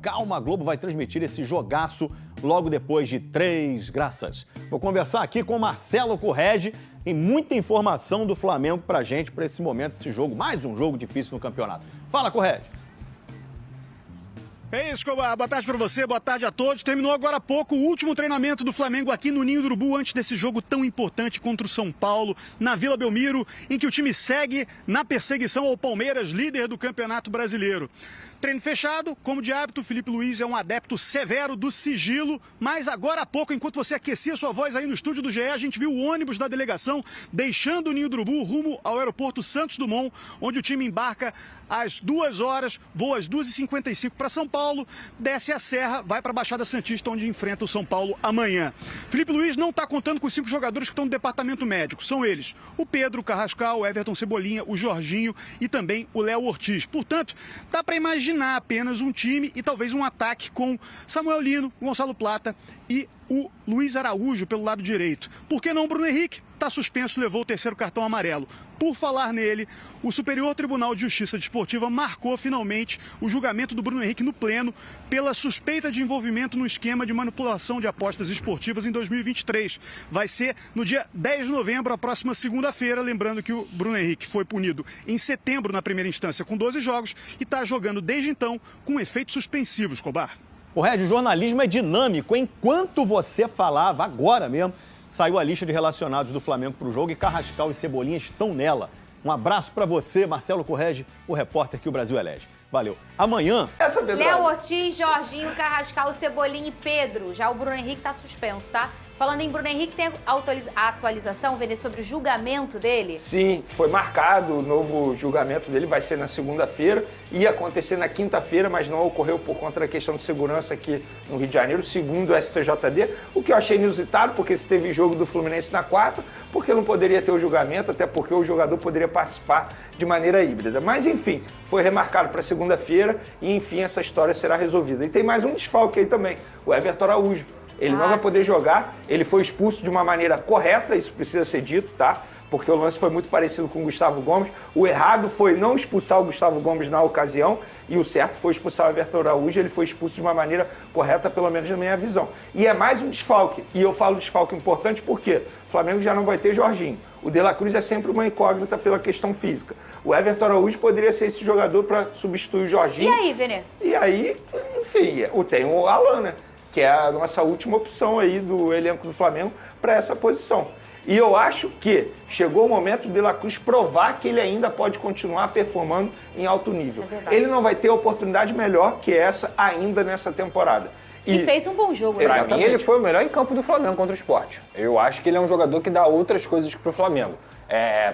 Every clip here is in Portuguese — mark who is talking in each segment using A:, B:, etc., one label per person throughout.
A: calma, a Globo vai transmitir esse jogaço logo depois de 3 graças. Vou conversar aqui com o Marcelo Correge. Tem muita informação do Flamengo pra gente, pra esse momento, esse jogo, mais um jogo difícil no campeonato. Fala, Correge.
B: É isso, Escobar. Boa tarde para você, boa tarde a todos. Terminou agora há pouco o último treinamento do Flamengo aqui no Ninho do Urubu, antes desse jogo tão importante contra o São Paulo, na Vila Belmiro, em que o time segue na perseguição ao Palmeiras, líder do Campeonato Brasileiro. Treino fechado, como de hábito, o Felipe Luiz é um adepto severo do sigilo, mas agora há pouco, enquanto você aquecia sua voz aí no estúdio do GE, a gente viu o ônibus da delegação deixando o Ninho do Urubu rumo ao aeroporto Santos Dumont, onde o time embarca às 2 horas, voa às 2h55 para São Paulo, desce a serra, vai para a Baixada Santista, onde enfrenta o São Paulo amanhã. Felipe Luiz não está contando com os 5 jogadores que estão no departamento médico. São eles: o Pedro, o Carrascal, o Everton Cebolinha, o Jorginho e também o Léo Ortiz. Portanto, dá para imaginar apenas um time e talvez um ataque com Samuel Lino, Gonçalo Plata e o Luiz Araújo pelo lado direito. Por que não o Bruno Henrique? Está suspenso, levou o 3º cartão amarelo. Por falar nele, o Superior Tribunal de Justiça Desportiva marcou finalmente o julgamento do Bruno Henrique no pleno pela suspeita de envolvimento no esquema de manipulação de apostas esportivas em 2023. Vai ser no dia 10 de novembro, a próxima segunda-feira, lembrando que o Bruno Henrique foi punido em setembro na primeira instância com 12 jogos e está jogando desde então com efeitos suspensivos, Escobar.
A: Correge, o jornalismo é dinâmico. Enquanto você falava, agora mesmo, saiu a lista de relacionados do Flamengo para o jogo e Carrascal e Cebolinha estão nela. Um abraço para você, Marcelo Correge, o repórter que o Brasil elege. Valeu. Amanhã...
C: Léo Ortiz, Jorginho, Carrascal, Cebolinha e Pedro. Já o Bruno Henrique está suspenso, tá? Falando em Bruno Henrique, tem a atualização, Vene, sobre o julgamento dele?
D: Sim, foi marcado o novo julgamento dele, vai ser na segunda-feira. Ia acontecer na quinta-feira, mas não ocorreu por conta da questão de segurança aqui no Rio de Janeiro, segundo o STJD. O que eu achei inusitado, porque se teve jogo do Fluminense na quarta, porque não poderia ter o julgamento, até porque o jogador poderia participar de maneira híbrida. Mas, enfim, foi remarcado para segunda-feira e, enfim, essa história será resolvida. E tem mais um desfalque aí também, o Everton Araújo. Ele não vai poder jogar, ele foi expulso de uma maneira correta, isso precisa ser dito, tá? Porque o lance foi muito parecido com o Gustavo Gomes. O errado foi não expulsar o Gustavo Gomes na ocasião e o certo foi expulsar o Everton Araújo. Ele foi expulso de uma maneira correta, pelo menos na minha visão. E é mais um desfalque, e eu falo desfalque importante porque o Flamengo já não vai ter Jorginho. O De La Cruz é sempre uma incógnita pela questão física. O Everton Araújo poderia ser esse jogador para substituir o Jorginho.
C: E aí, Vene?
D: E aí, enfim, tem o Alan, né? Que é a nossa última opção aí do elenco do Flamengo para essa posição. E eu acho que chegou o momento do De La Cruz provar que ele ainda pode continuar performando em alto nível. Ele não vai ter oportunidade melhor que essa ainda nessa temporada.
C: E fez um bom jogo.
E: Pra mim, ele foi o melhor em campo do Flamengo contra o Sport. Eu acho que ele é um jogador que dá outras coisas pro Flamengo.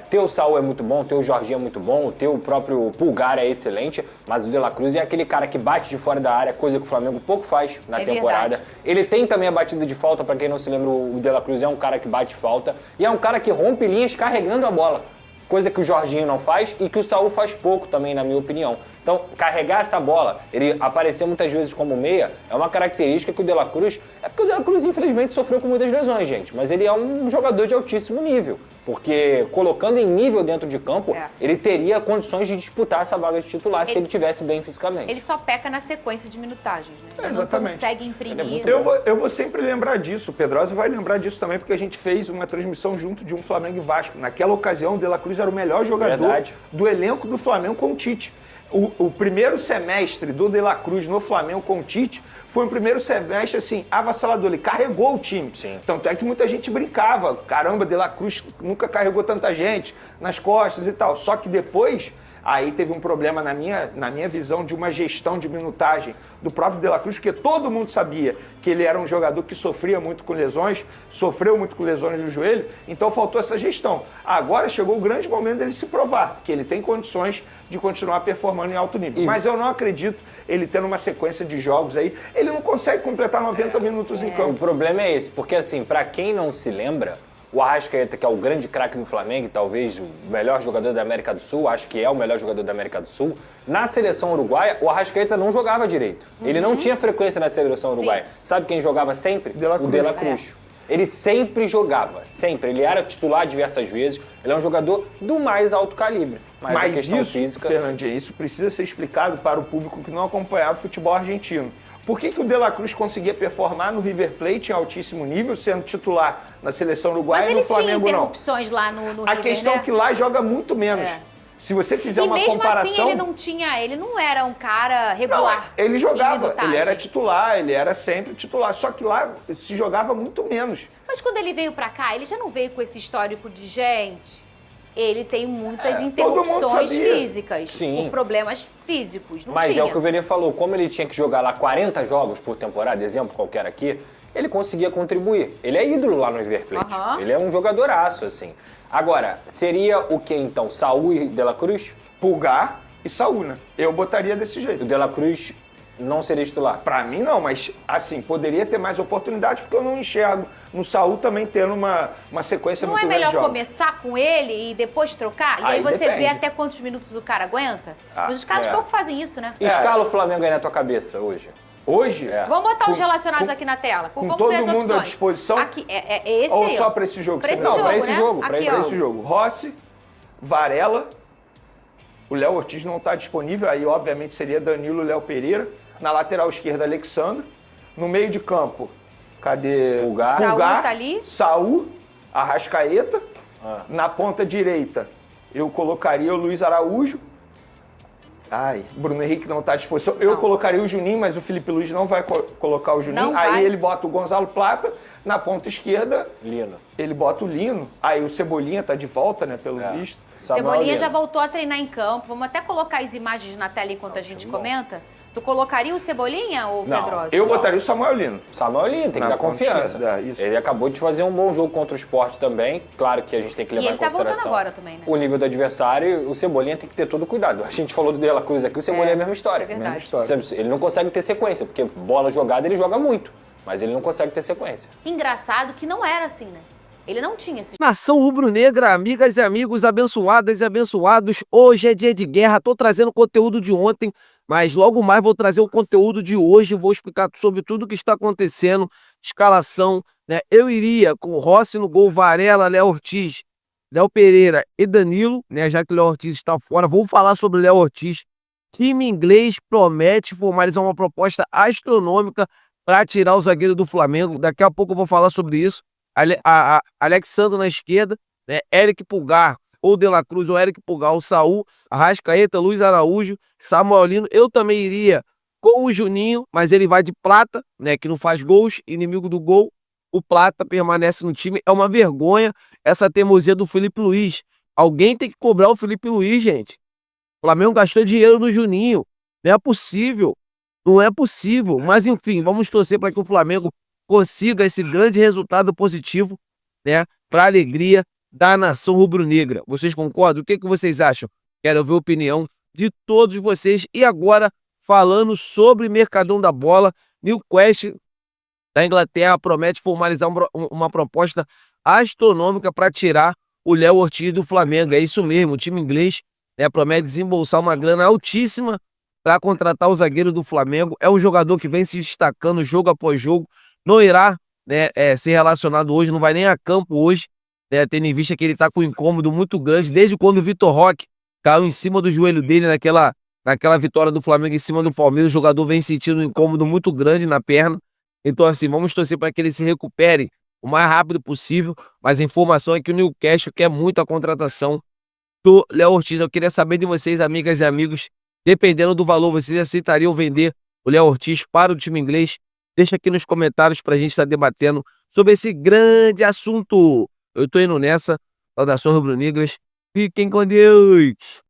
E: Ter o Saul é muito bom, ter o Jorginho é muito bom, ter o próprio Pulgar é excelente, mas o De La Cruz é aquele cara que bate de fora da área, coisa que o Flamengo pouco faz na temporada.
C: Verdade.
E: Ele tem também a batida de falta, pra quem não se lembra, o De La Cruz é um cara que bate falta e é um cara que rompe linhas carregando a bola. Coisa que o Jorginho não faz e que o Saul faz pouco também, na minha opinião. Então, carregar essa bola, ele aparecer muitas vezes como meia, é uma característica que o De La Cruz... É porque o De La Cruz, infelizmente, sofreu com muitas lesões, gente. Mas ele é um jogador de altíssimo nível. Porque, colocando em nível dentro de campo, ele teria condições de disputar essa vaga de titular se ele estivesse bem fisicamente.
C: Ele só peca na sequência de minutagens, né? Ele
D: exatamente.
C: não consegue imprimir.
D: Eu vou sempre lembrar disso. O Pedrosa vai lembrar disso também, porque a gente fez uma transmissão junto de um Flamengo e Vasco. Naquela ocasião, o De La Cruz era o melhor jogador do elenco do Flamengo com o Tite. O primeiro semestre do De La Cruz no Flamengo com o Tite foi um primeiro semestre, assim, avassalador. Ele carregou o time.
E: Sim.
D: Tanto é que muita gente brincava. Caramba, De La Cruz nunca carregou tanta gente nas costas e tal. Só que depois... Aí teve um problema na minha visão de uma gestão de minutagem do próprio De La Cruz, porque todo mundo sabia que ele era um jogador que sofria muito com lesões, sofreu muito com lesões no joelho, então faltou essa gestão. Agora chegou o grande momento dele se provar, que ele tem condições de continuar performando em alto nível. Mas eu não acredito ele tendo uma sequência de jogos aí, ele não consegue completar 90 minutos em campo.
E: O problema é esse, porque assim, pra quem não se lembra, o Arrascaeta, que é o grande craque do Flamengo, talvez o melhor jogador da América do Sul, acho que é o melhor jogador da América do Sul, na seleção uruguaia, o Arrascaeta não jogava direito. Ele não tinha frequência na seleção uruguaia. Sabe quem jogava sempre? O De La Cruz. Ele sempre jogava, sempre. Ele era titular diversas vezes. Ele é um jogador do mais alto calibre. Mas a questão
D: isso,
E: física...
D: Fernandinho, isso precisa ser explicado para o público que não acompanhava o futebol argentino. Por que o De La Cruz conseguia performar no River Plate em altíssimo nível, sendo titular na seleção uruguaia e no Flamengo
C: Mas ele tinha
D: não?
C: interrupções lá no
D: A
C: River,
D: questão
C: né?
D: é que lá joga muito menos. Se você fizer
C: E
D: uma
C: mesmo
D: comparação...
C: assim ele não era um cara regular.
D: Não, ele jogava,
C: em minutagem.
D: ele era titular, ele era sempre titular. Só que lá se jogava muito menos.
C: Mas quando ele veio pra cá, ele já não veio com esse histórico de gente. Ele tem muitas
D: todo mundo
C: interrupções
D: sabia.
C: físicas,
E: Sim.
C: por problemas físicos. Não
E: Mas
C: tinha.
E: é o que o Vene falou, como ele tinha que jogar lá 40 jogos por temporada, exemplo qualquer aqui, ele conseguia contribuir. Ele é ídolo lá no River Plate.
C: Aham.
E: Ele é um jogadoraço, assim. Agora, seria o que então? Saúl e De La Cruz?
D: Pulgar e Saúl, né? Eu botaria desse
E: O
D: jeito.
E: De La Cruz não seria titular?
D: Pra mim não, mas assim, poderia ter mais oportunidade porque eu não enxergo no Saúl também tendo uma sequência
C: Não
D: muito
C: é
D: grande
C: melhor
D: de jogos.
C: começar com ele e depois trocar? E aí
D: Aí
C: você vê
D: depende.
C: até quantos minutos o cara aguenta?
D: Ah,
C: Mas os caras
D: é.
C: pouco fazem isso, né?
E: Escala o Flamengo aí na tua cabeça hoje.
D: Hoje,
C: Vamos botar os
D: Com-
C: relacionados
D: com-
C: aqui na tela.
D: com
C: Vamos
D: todo
C: ver as
D: mundo à
C: opções.
D: disposição?
C: Aqui, é esse
D: ou
C: aí,
D: só
C: ó.
D: pra esse jogo?
C: Pra
D: você
C: esse
D: não,
C: jogo,
E: pra esse
C: né?
E: jogo, pra
C: Aqui,
E: esse
C: ó.
D: Esse jogo. Rossi, Varela, o Léo Ortiz não está disponível, aí obviamente seria Danilo e Léo Pereira. Na lateral esquerda, Alexandre. No meio de campo, cadê?
E: Pulgar.
C: Saúl tá ali.
D: Saúl, Arrascaeta.
E: Ah.
D: Na ponta direita, eu colocaria o Luiz Araújo. Ai, Bruno Henrique não está à disposição. Eu
C: Não.
D: colocaria o Juninho, mas o Felipe Luiz não vai colocar o Juninho.
C: Não
D: Aí
C: vai.
D: ele bota o Gonzalo Plata. Na ponta esquerda,
E: Lino.
D: ele bota o Lino. Aí o Cebolinha tá de volta, né, pelo visto.
E: Samuel
C: Cebolinha
E: Lino.
C: já voltou a treinar em campo. Vamos até colocar as imagens na tela enquanto a gente comenta. Tu colocaria o Cebolinha ou o
E: Não,
C: Pedrosa?
D: Eu botaria o Samuel Lino.
E: Samuel Lino, tem que
D: Na
E: dar
D: ponta
E: confiança.
D: esquerda, isso.
E: Ele acabou de fazer um bom jogo contra o Sport também. Claro que a gente tem que levar
C: ele
E: em
C: tá voltando
E: consideração
C: agora também, né?
E: o nível do adversário. O Cebolinha tem que ter todo cuidado. A gente falou do De La Cruz aqui, o Cebolinha é a mesma história.
C: é verdade.
D: Mesma história.
E: Ele não consegue ter sequência, porque bola jogada ele joga muito, mas ele não consegue ter sequência.
C: Engraçado que não era assim, né? Ele não tinha esse...
F: Nação rubro-negra, amigas e amigos abençoadas e abençoados, hoje é dia de guerra, tô trazendo conteúdo de ontem, mas logo mais vou trazer o conteúdo de hoje, vou explicar sobre tudo o que está acontecendo, escalação, né? Eu iria com Rossi no gol, Varela, Léo Ortiz, Léo Pereira e Danilo, né? Já que o Léo Ortiz está fora, vou falar sobre o Léo Ortiz. Time inglês promete formalizar uma proposta astronômica para tirar o zagueiro do Flamengo, daqui a pouco eu vou falar sobre isso. Alexandre na esquerda, né? Eric Pulgar ou De La Cruz, ou Eric Pulgar, ou Saúl, Arrascaeta, Luiz Araújo, Samuel Lino. Eu também iria com o Juninho, mas ele vai de Plata, né? Que não faz gols, inimigo do gol. O Plata permanece no time. É uma vergonha essa teimosia do Felipe Luiz. Alguém tem que cobrar o Felipe Luiz, gente. O Flamengo gastou dinheiro no Juninho. Não é possível. Não é possível. Mas enfim, vamos torcer para que o Flamengo consiga esse grande resultado positivo, né, para a alegria da nação rubro-negra. Vocês concordam? O que vocês acham? Quero ouvir a opinião de todos vocês. E agora, falando sobre Mercadão da Bola, Newcastle da Inglaterra promete formalizar uma proposta astronômica para tirar o Léo Ortiz do Flamengo. É isso mesmo, o time inglês, né, promete desembolsar uma grana altíssima para contratar o zagueiro do Flamengo. É um jogador que vem se destacando jogo após jogo. Não irá, né, ser relacionado hoje, não vai nem a campo hoje, né, tendo em vista que ele está com um incômodo muito grande, desde quando o Vitor Roque caiu em cima do joelho dele naquela vitória do Flamengo em cima do Palmeiras. O jogador vem sentindo um incômodo muito grande na perna. Então, assim, vamos torcer para que ele se recupere o mais rápido possível. Mas a informação é que o Newcastle quer muito a contratação do Léo Ortiz. Eu queria saber de vocês, amigas e amigos, dependendo do valor, vocês aceitariam vender o Léo Ortiz para o time inglês? Deixa aqui nos comentários para a gente estar debatendo sobre esse grande assunto. Eu tô indo nessa. Saudações rubro-negras. Fiquem com Deus.